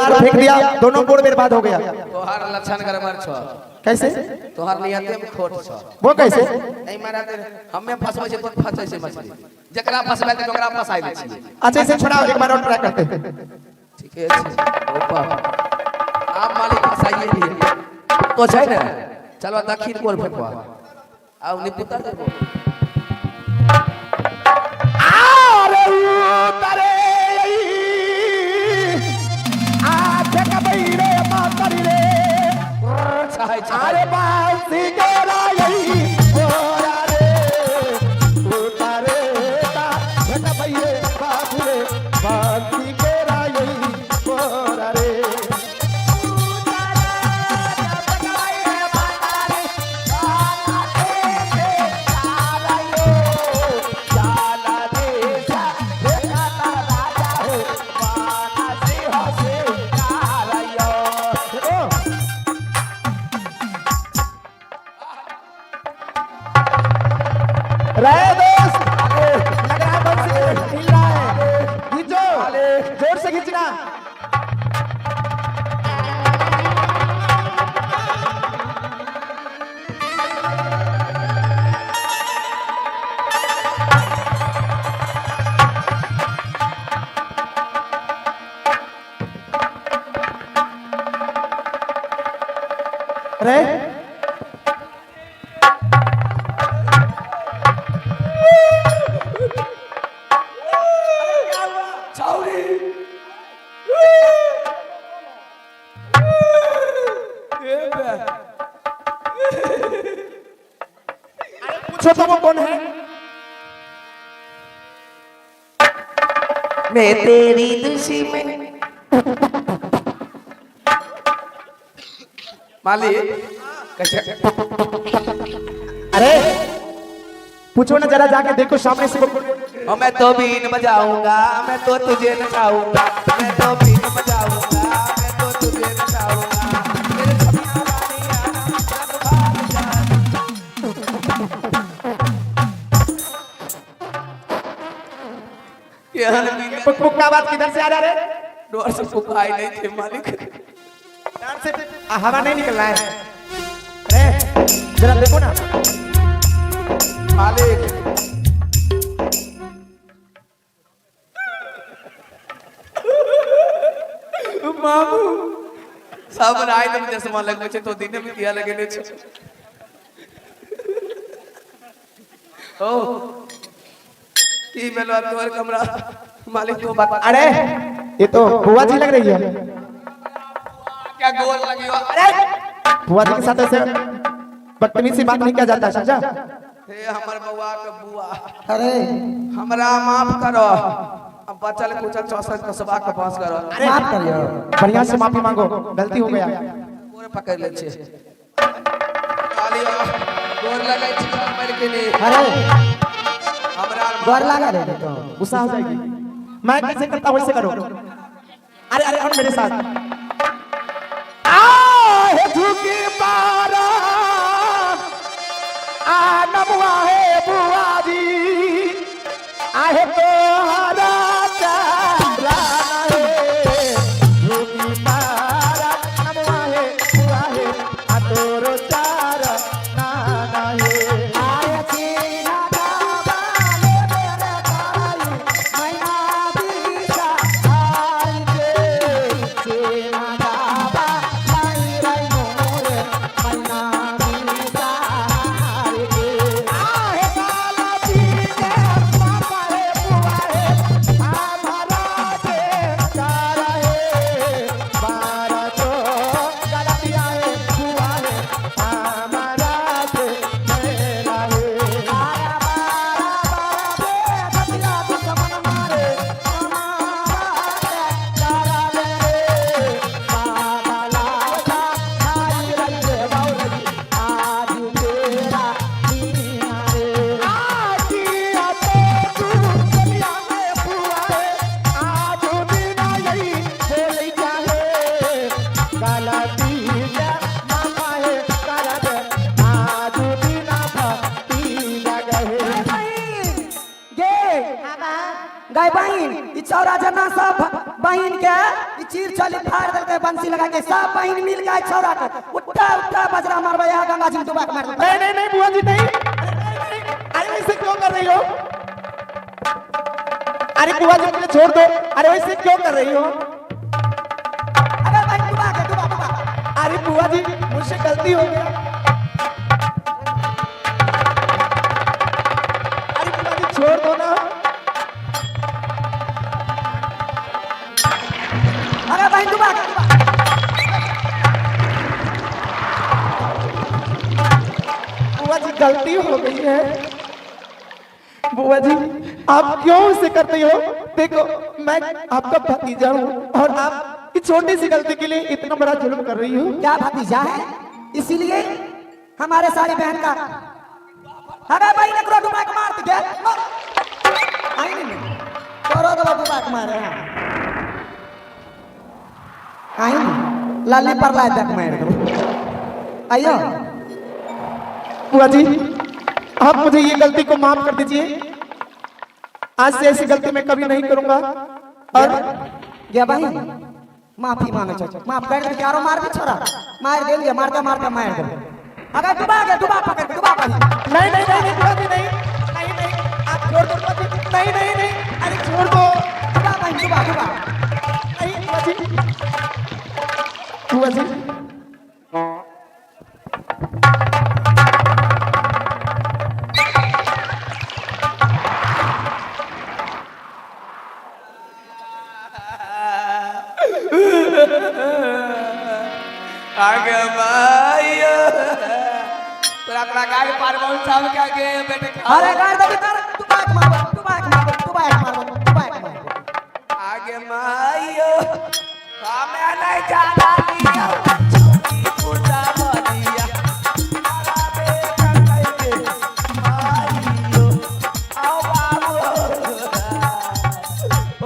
बार फेंक दिया, दोनों बोर्ड बर्बाद हो गया। तोहार लक्षण गड़बड़ छ। कैसे? तोहार नियत में खोट छ। वो कैसे? नहीं मारा ते हमें फसबै छै तो फसै छै मछली। जकरा फसबै त ओकरा फसाइ दै छी। अच्छा इसे छोड़ाओ, एक बार और ट्राई करते हैं। ठीक है ओपा आप मालिक फसाइए लिए तो छै ना। चलो दक्षिण कोल फेंकवा आउ निपुता देबो। अरे उतरे आ फेंक बइरे मातरी रे, अरे बांसी के राई ओरा रे, उतरे ता फेंक बइरे बाबू रे, बांसी के राई ओरा रे। रहे दोस्त, लग रहा है बंसी हिल रहा है, खींचो, जोर से खींचना। रहे पूछो तो वो कौन है? मैं तेरी दुश्मन मालिक कैसे? अरे पूछो ना जरा, जाके देखो सामने से। मैं तो बीन बजाऊंगा, मैं तो तुझे नचाऊंगा, मैं तो बीन बजाऊंगा, मैं तो तुझे नचाऊंगा, मेरे सपना वाली पुक पुक का आवाज किधर से आ रहा है? डोर से फुकाई नहीं थे मालिक। डर से हवा नहीं निकल रहा है। अरे जरा देखो ना मालिक। मामू सब राय में चश्मा लगवे छे तो दिन में किया लगेले छे। ओ की बेलवा तोर कमरा मालिक को बात। अरे ये तो बुआ जी लग रही है। क्या गोल लगी हो? अरे बुआ जी के साथ ऐसे बदतमीजी से बात नहीं किया जाता, समझा? हे हमर बउआ के बुआ, अरे हमरा माफ करो। अब बचल कुछ 64 कसबा के पास करो। अरे माफ करियो, बढ़िया से माफी मांगो, गलती हो गया। पूरे पकड़ ले छे कालिया गोर लगै छी मर के लिए। अरे हमरा गोर लगा रे तो गुस्सा हो जाएगी। मैं कैसे करता वैसे करो। अरे अरे और मेरे साथ आ झुकी पारा आ नमवा है बुआ जी, आहे तो हरा चारा है, झुकी पारा नमवा है बुआ है, आ तोरो चारा नाना है। आय चीना बाबा ले मेरे भाई, मैना बीसा आई के, चीना बाबा लाई लाई मोर, मैना बीसा आई के। आहे काला पीने पापा है बुआ है, हमारा के चारा है, बारा तो गलतिया है बुआ है, हमारा से मेरा है। आया बारा बारा बे बतिया तो समन मारे, हमारा के चारा ले रे, बाबा लालसा खाई रही रे बाउली, आज तेरा दीना रे। आज किया तो तू दुनिया में बुआ है, आज दीना यही बोली क्या है, गलती है मामा है कर दे, आज दीना भक्ति लगे। गे गाय बहिन ई चौरा जना सब बहिन के ई चीर चली फाड़ देलके बंसी लगा के सब बहिन मिल गए छौरा के उठा उठा बजरा मारबे यहाँ गंगा जी डुबा के मार दे। नहीं नहीं नहीं बुआ जी नहीं, अरे वैसे क्यों कर रही हो? अरे बुआ जी मुझे छोड़ दो, अरे वैसे क्यों कर रही हो? अरे भाई डुबा के डुबा। अरे बुआ जी मुझसे गलती हो गया। अरे बुआ जी छोड़ दो ना। अरे भाई डुबा के बुआ जी गलती हो गई है। बुआ जी आप क्यों इसे करते हो? देखो मैं आपका भतीजा हूँ और आप इस छोटी सी गलती के लिए इतना बड़ा जुल्म कर रही हो। क्या भतीजा है इसीलिए हमारे सारी बहन का। अरे भाई नकरो डुबा के मार दे। आई नहीं करो तो डुबा के मारे आई लाली पर ला तक मार दो। आइयो बुआ जी आप मुझे ये गलती को माफ कर दीजिए। आज से ऐसी गलती मैं कभी नहीं करूंगा। और गया भाई माफी मांगे चाचा माफ कर दे। चारों मार भी छोड़ा मार दे लिया मारता मारता मार दे। अगर डुबा के डुबा पकड़ के डुबा भाई। नहीं नहीं नहीं बुआ जी नहीं नहीं नहीं आप छोड़ दो बुआ जी। नहीं नहीं नहीं अरे छोड़ दो डुबा भाई डुबा डुबा। नहीं बुआ जी। बुआ जी आगे भाई तोरा तोरा गाड़ी पार बहुत साल के आगे बेटे अरे गाड़ दे कर डुबा के मार डुबा के मार डुबा के मार डुबा के मार। आगे माइयो हमें नहीं जाना दिया पूजा दिया तारा बेटा के माइयो आओ बाबू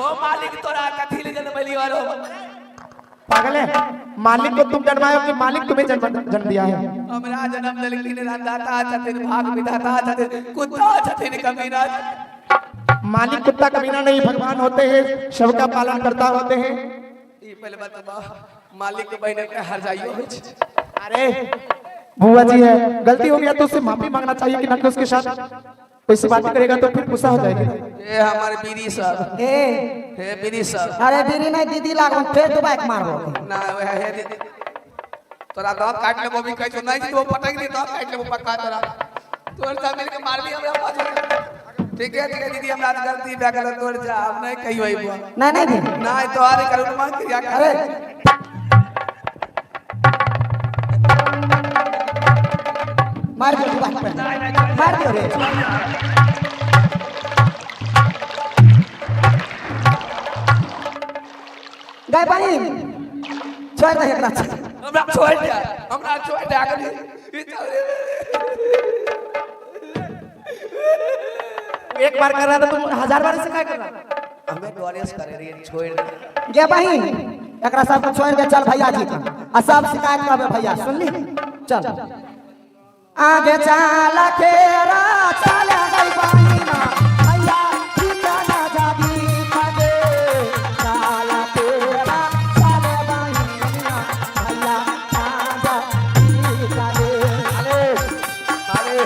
ओ मालिक तोरा कथी ले जन्म लियो रो पागल है? मालिक को तुम जन्माए हो कि मालिक तुम्हें जन्म दिया है? हमरा जन्म दिलकिन दाता छथिन भाग विधाता छथिन कुत्ता छथिन कमीना। मालिक कुत्ता कमीना नहीं भगवान होते हैं, सबका पालन करता होते हैं। ई पहले बतबा मालिक के बहने के हर जाइयो हो छ। अरे बुआ जी है गलती हो गया तो उससे माफी मांगना चाहिए कि ना कि उसके साथ कोई बात करेगा तो फिर गुस्सा हो जाएगी। ए हमारे बीरी साहब ए हे बीरी साहब अरे बीरी नहीं दीदी लागो फिर डुबा के मारबो। ना वह है दीदी तोरा दांत काट ले वो भी कह तो नहीं तो पटक दे दांत काट ले वो पक्का तोरा तोर सा मिल के मार ली हमरा बात। ठीक है दीदी हमरा गलती बे गलत तोर जा अब नहीं कहियो आई बुआ। नहीं नहीं दीदी ना तो आरे करू मान क्रिया कर। अरे मार दो डुबा के मार दो रे। गए भाई छोड़ दे एकरा हमरा छोड़ दे आगे एक बार कर रहा था तुम 1000 बार से क्या कर रहा? हमें डोरेस करे रे छोड़ दे गे बहिन एकरा सब को छोड़ के चल भैया जी का आ सब शिकायत करबे भैया सुन ली चल आगे चल केरा चल गई बहिना भैया जी का ना जाबी खगे चल केरा चल बहिना भैया ना जाबी खगे। अरे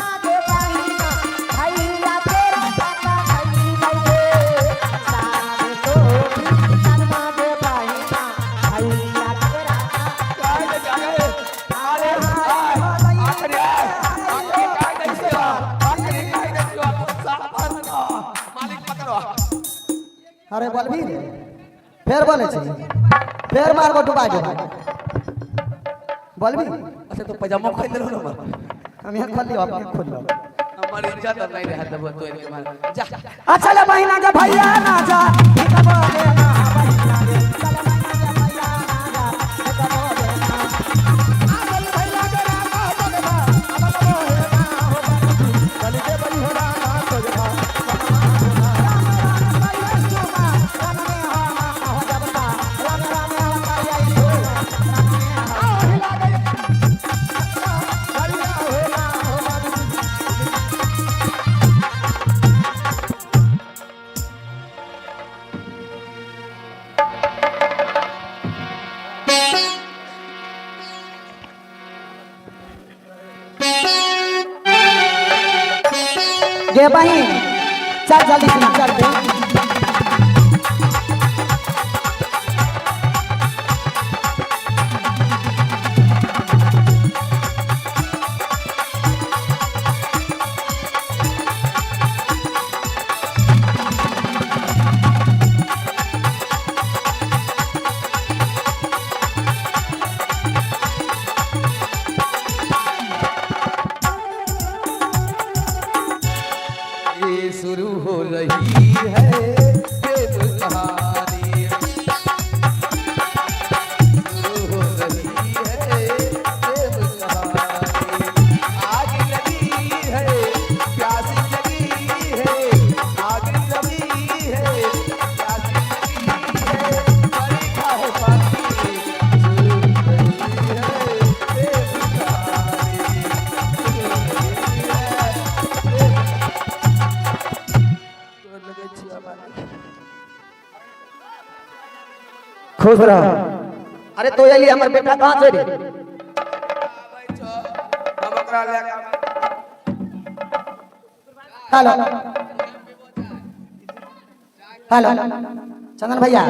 आगे बहिना भैया तेरा काका नहीं गए सारे तो सनमा दे बहिना भैया तेरा अरे अरे आखिरी मालिक पकड़ो। अरे बोलबी फेर बोले छी फेर मारबो डुबा दे बोलबी। अच्छा तो पजामा खोल दे लो ना हम यहाँ खोल लियो अपने खोल लो। हमारी इज्जत नहीं रह दबो तो इनके मार जा अच्छा ले बहिना के भैया ना जा निकबो दे ना बहिना के चल बहिना के भैया ना जा निकबो दे ना आगल भैया के ना हो बे ना अब हो ना हो चल के बड़ी हो ना तो जा गे बहन चल जल्दी से चल दे ये शुरू हो रही है प्रेम कहानी शुरू हो रही है प्रेम कहानी आग लगी है प्यास लगी है आग लगी है प्यास लगी है परीक्षा है बाकी शुरू हो रही है प्रेम कहानी शुरू हो रही है खुश रहो अरे तो ये हमर बेटा कहां से रे हेलो हेलो चंदन भैया